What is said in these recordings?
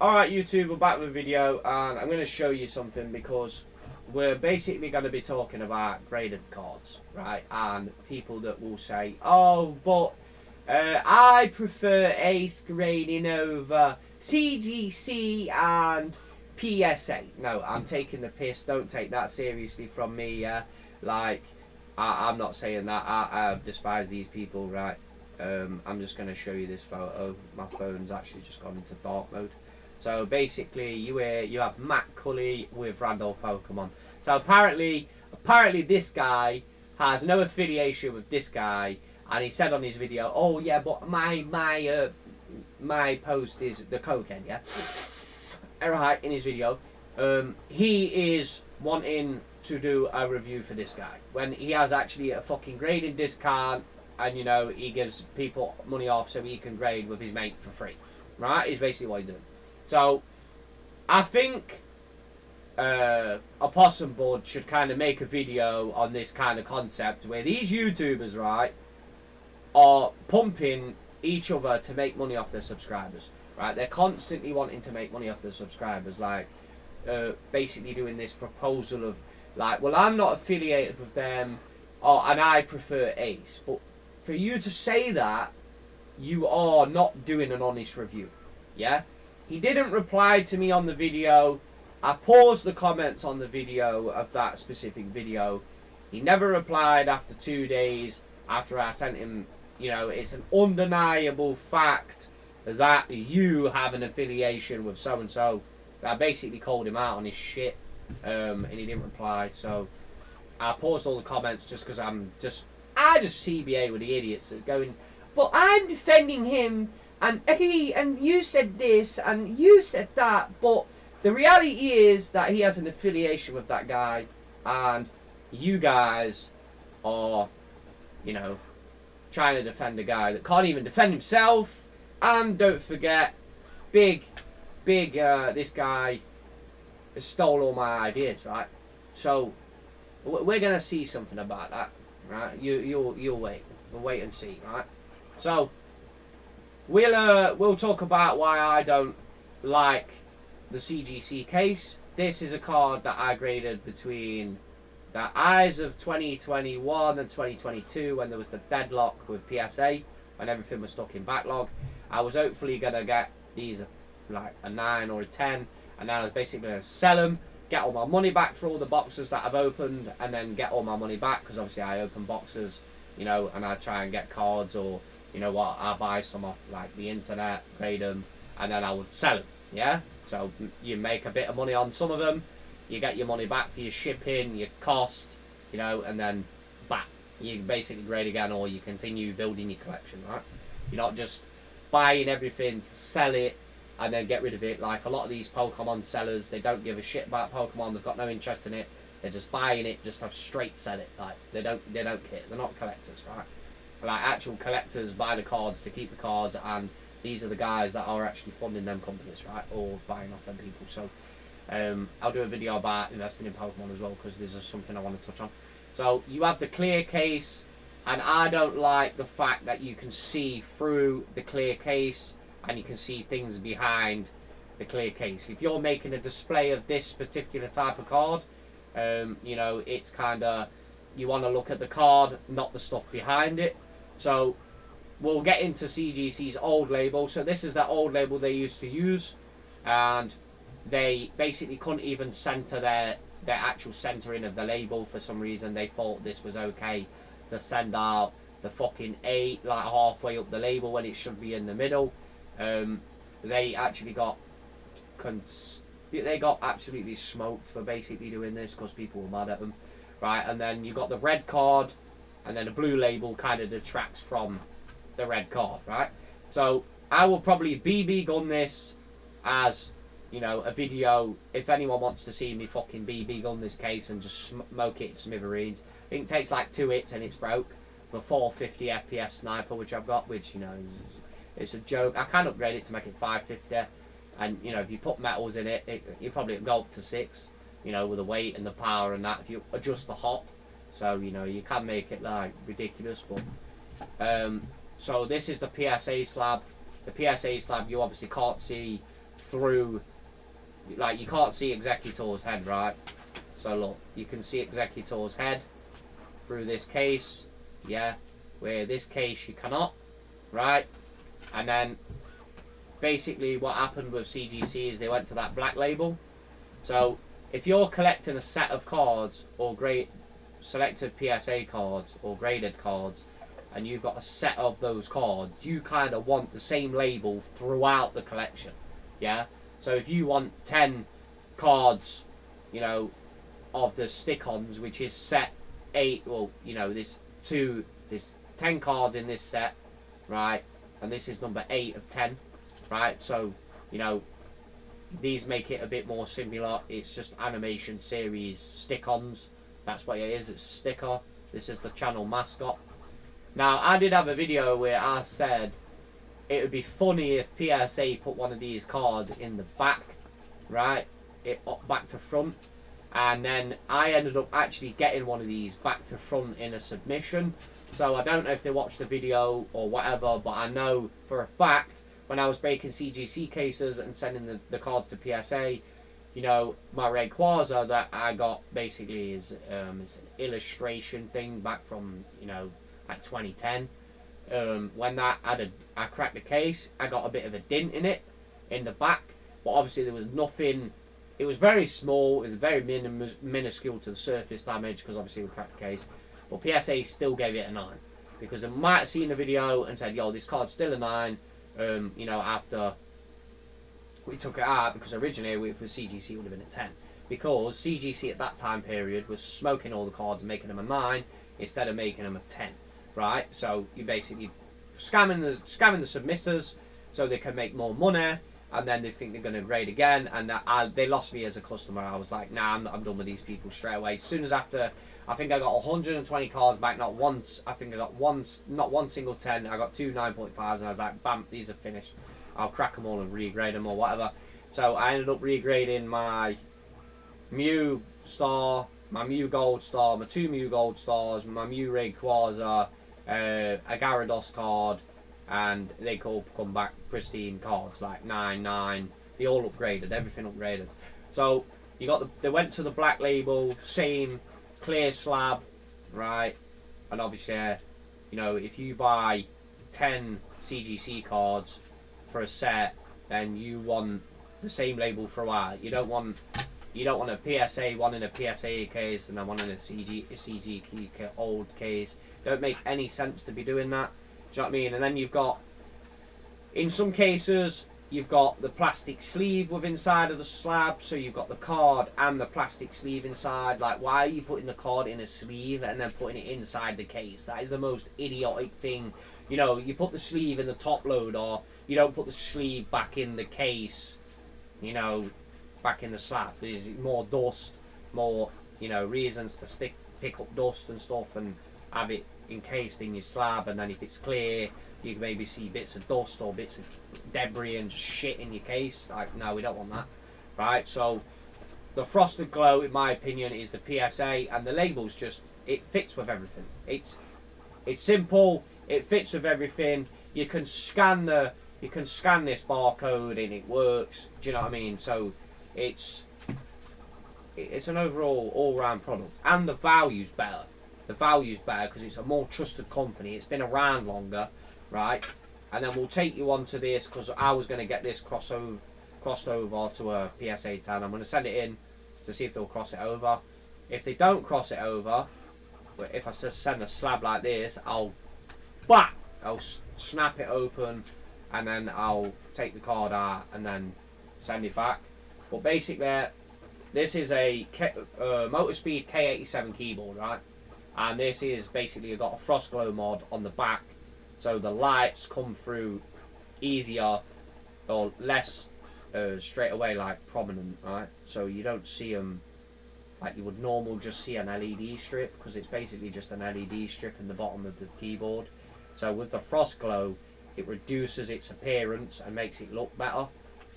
Alright YouTube, we're back with a video and I'm going to show you something because we're basically going to be talking about graded cards, right? And people that will say, oh, but I prefer ace grading over CGC and PSA. No, I'm taking the piss. Don't take that seriously from me. Like, I'm not saying that. I despise these people, right? I'm just going to show you this photo. My phone's actually just gone into dark mode. So basically, you have Matt Cully with Randolph Pokemon. So apparently this guy has no affiliation with this guy, and he said on his video, "Oh yeah, but my post is the cokehead, yeah." Alright, in his video, he is wanting to do a review for this guy when he has actually a fucking grading discount, and you know he gives people money off so he can grade with his mate for free. Right, is basically what he's doing. So, I think a possum board should kind of make a video on this kind of concept where these YouTubers, right, are pumping each other to make money off their subscribers, right? They're constantly wanting to make money off their subscribers, like basically doing this proposal of like, well, I'm not affiliated with them, and I prefer Ace. But for you to say that, you are not doing an honest review, yeah? He didn't reply to me on the video. I paused the comments on the video of that specific video. He never replied after 2 days after I sent him, you know, it's an undeniable fact that you have an affiliation with so-and-so. I basically called him out on his shit, and he didn't reply. So I paused all the comments just because I just CBA with the idiots that going, but I'm defending him. And you said this, and you said that, but the reality is that he has an affiliation with that guy, and you guys are, you know, trying to defend a guy that can't even defend himself. And don't forget, this guy stole all my ideas, right? So we're gonna see something about that, right? You'll wait. We'll wait and see, right? So. We'll talk about why I don't like the CGC case. This is a card that I graded between the eyes of 2021 and 2022 when there was the deadlock with PSA, when everything was stuck in backlog. I was hopefully going to get these like a 9 or a 10, and then I was basically going to sell them, get all my money back for all the boxes that I've opened, and then get all my money back, because obviously I open boxes, you know, and I try and get cards, or you know what, I buy some off like the internet, grade them, and then I would sell them, yeah? So you make a bit of money on some of them, you get your money back for your shipping, your cost, you know, and then back. You basically grade again, or you continue building your collection, right? You're not just buying everything to sell it and then get rid of it. Like a lot of these Pokemon sellers, they don't give a shit about Pokemon, they've got no interest in it, they're just buying it just to straight sell it. Like they don't care, they're not collectors, right? Like actual collectors buy the cards to keep the cards, and these are the guys that are actually funding them companies, right, or buying off them people. So I'll do a video about investing in Pokemon as well, because this is something I want to touch on. So you have the clear case, and I don't like the fact that you can see through the clear case and you can see things behind the clear case. If you're making a display of this particular type of card, you know, it's kind of, you want to look at the card, not the stuff behind it. So we'll get into CGC's old label. So this is the old label they used to use, and they basically couldn't even center their actual centering of the label. For some reason they thought this was okay to send out the fucking 8 like halfway up the label when it should be in the middle. They actually got absolutely smoked for basically doing this, because people were mad at them, right? And then you got the red card, and then the blue label kind of detracts from the red card, right? So I will probably BB gun this as, you know, a video. If anyone wants to see me fucking BB gun this case and just smoke it smithereens, I think it takes like 2 hits and it's broke. The 450 FPS sniper, which I've got, which, you know, it's a joke. I can upgrade it to make it 550, and you know, if you put metals in it, you probably go up to 6, you know, with the weight and the power and that, if you adjust the hop. So, you know, you can make it like ridiculous. But so this is the PSA slab. The PSA slab, you obviously can't see through, like you can't see Executor's head, right? So look, you can see Executor's head through this case, yeah, where this case you cannot, right? And then basically what happened with CGC is they went to that black label. So if you're collecting a set of cards or selected PSA cards or graded cards, and you've got a set of those cards, you kind of want the same label throughout the collection, yeah? So if you want 10 cards, you know, of the stick-ons, which is set 8, well, you know, there's 10 cards in this set, right? And this is number 8 of 10, right? So, you know, these make it a bit more similar. It's just animation series stick-ons. That's what it is. It's a sticker. This is the channel mascot. Now, I did have a video where I said it would be funny if PSA put one of these cards in the back, right? Back to front. And then I ended up actually getting one of these back to front in a submission. So I don't know if they watched the video or whatever, but I know for a fact when I was breaking CGC cases and sending the cards to PSA, you know, my Rayquaza that I got basically is it's an illustration thing back from, you know, like 2010. When I cracked the case, I got a bit of a dent in it in the back, but obviously there was nothing. It was very small. It was very minuscule to the surface damage because obviously we cracked the case. But PSA still gave it a 9 because they might have seen the video and said, "Yo, this card's still a 9." You know, after we took it out, because originally if it was CGC it would have been a 10, because CGC at that time period was smoking all the cards and making them a 9 instead of making them a 10, right? So you basically scamming the submitters so they can make more money, and then they think they're going to grade again, and they lost me as a customer. I was like, nah, I'm done with these people straight away. As soon as after, I think I got 120 cards back, not once. I think I got not one single 10. I got 2 9.5s, and I was like, bam, these are finished. I'll crack them all and regrade them or whatever. So I ended up regrading my Mew Star, my Mew Gold Star, my 2 Mew Gold Stars, my Mew Rayquaza, a Gyarados card, and they all come back pristine cards, like 9, 9. They all upgraded, everything upgraded. So you got they went to the black label, same clear slab, right? And obviously, you know, if you buy 10 CGC cards for a set, then you want the same label throughout. You don't want a PSA one in a PSA case and then one in a CG old case. Don't make any sense to be doing that. Do you know what I mean? And then you've got, in some cases, you've got the plastic sleeve with inside of the slab, so you've got the card and the plastic sleeve inside. Like, why are you putting the card in a sleeve and then putting it inside the case? That is the most idiotic thing. You know, you put the sleeve in the top load, or you don't put the sleeve back in the case, you know, back in the slab. There's more dust, more, you know, reasons to pick up dust and stuff and have it encased in your slab. And then if it's clear, you can maybe see bits of dust or bits of debris and shit in your case. Like, no, we don't want that, right? So the Frosted Glow, in my opinion, is the PSA, and the label's just, it fits with everything. It's simple. It fits with everything. You can scan this barcode and it works. Do you know what I mean? So it's an overall all-round product, and the value's better. The value's better because it's a more trusted company. It's been around longer, right? And then we'll take you on to this, because I was going to get this crossed over to a PSA 10. I'm going to send it in to see if they'll cross it over. If they don't cross it over, if I just send a slab like this, I'll snap it open, and then I'll take the card out and then send it back. But basically, this is a Motorspeed K87 keyboard, right? And this is basically got a Frost Glow mod on the back, so the lights come through easier or less straight away, like prominent, right? So you don't see them like you would normal just see an LED strip, because it's basically just an LED strip in the bottom of the keyboard. So with the Frost Glow, it reduces its appearance and makes it look better,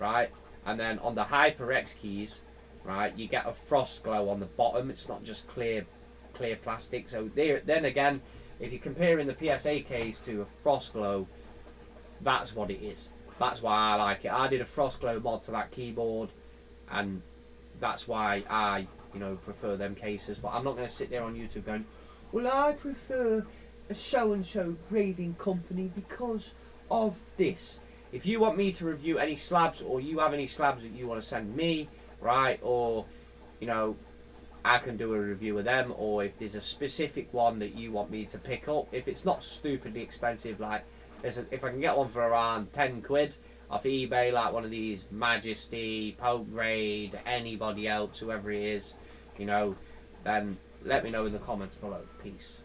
right? And then on the HyperX keys, right, you get a Frost Glow on the bottom. It's not just clear plastic. So then again, if you're comparing the PSA case to a Frost Glow, that's what it is. That's why I like it. I did a frost glow mod to that keyboard, and that's why I, you know, prefer them cases. But I'm not going to sit there on YouTube going, well, I prefer a so-and-so grading company because of this. If you want me to review any slabs, or you have any slabs that you want to send me, right, or, you know, I can do a review of them, or if there's a specific one that you want me to pick up, if it's not stupidly expensive, like, if I can get one for around 10 quid off eBay, like one of these Majesty, Pope Grade, anybody else, whoever it is, you know, then let me know in the comments below. Peace.